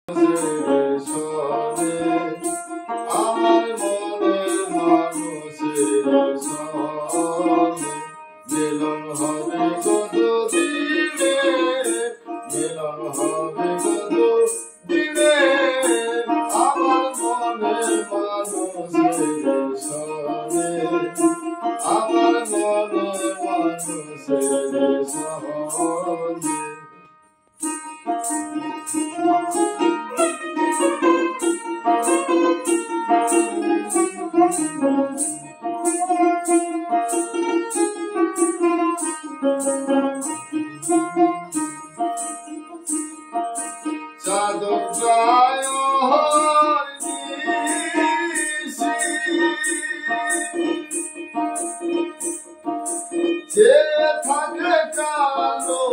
সনে আমার মনের মানুষের সনে মিলন হবে কতদিনে, মিলন হবে কতদিনে আমার মনের মানুষের সনে, আমার মনের মানুষের সনে। চাদর গায় যে থাকে কালো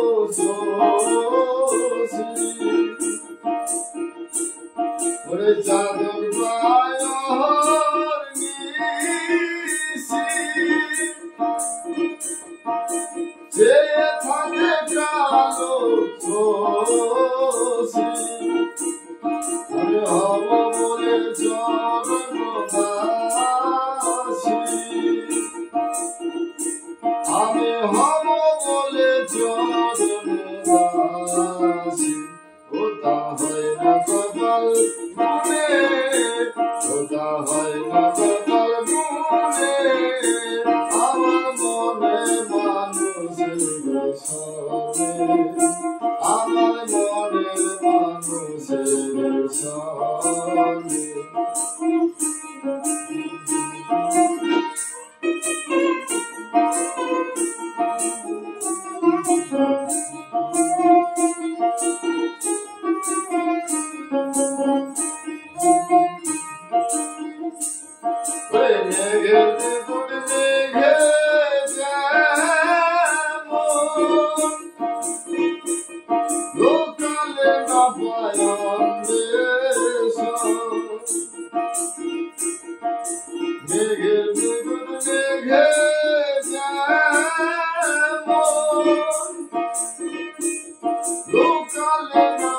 ওরে চাদর গায় যে থাকে কালো আমি হব বলে চরণ দাসী, আমি হব বলে চরণ দাসী। ওটা হয় না কপাল গুনে, ওটা হয় না কপাল গুনে আমার মনে মানুষের সনে, আমার মনের মানুষের সনে। মেঘের বিপুল মেঘে লোকালে না মেঘের বিপুল মেঘে লোকালে না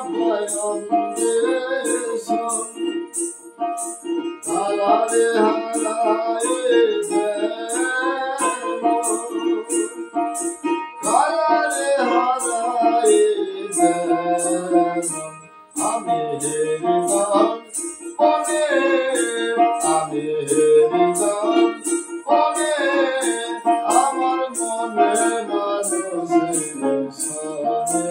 হারারে হারায়ে হারারে হারায়ে আমি হেরিলাম পনে, আমি হেরিলাম পনে আমার মনে মানুষের সনে,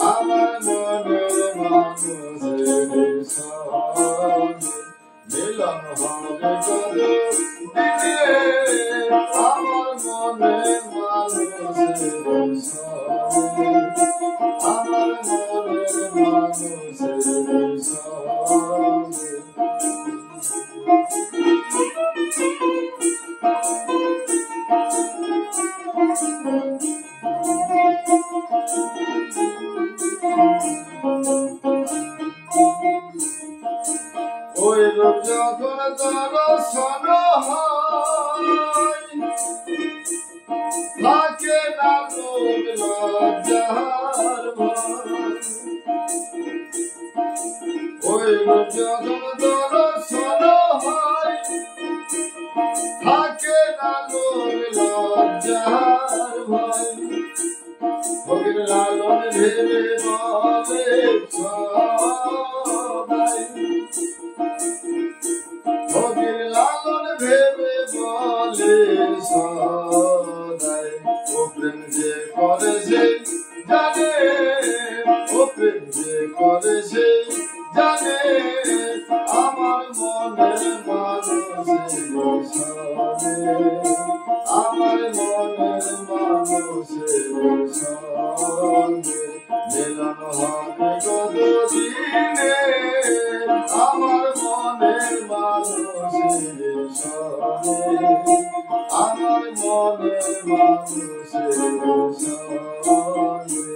আমার মনে মানুষের সনে মিলন হবে কতদিনে আমার মনে মানুষের সনে, আমার মনে মানুষের সনে। ওই রূপ যখন দর্শন হয় থাকে না লোক লজ্জার ভয়, ওই রূপ যখন দর্শন হয় থাকে না লোক লজ্জার ভয়। ভগির লালন ভেবে বলে সবাই, ভগির লালন ভেবে বলে সদাই ও প্রেম যে করে সে জানে, ও প্রেম যে করে সে জানে আমার মনের মানুষের সনে, আমার মনের মানুষের সনে মিলন হবে কতদিনে আমার মনের মানুষের সনে, আমার মনের মানুষের সনে।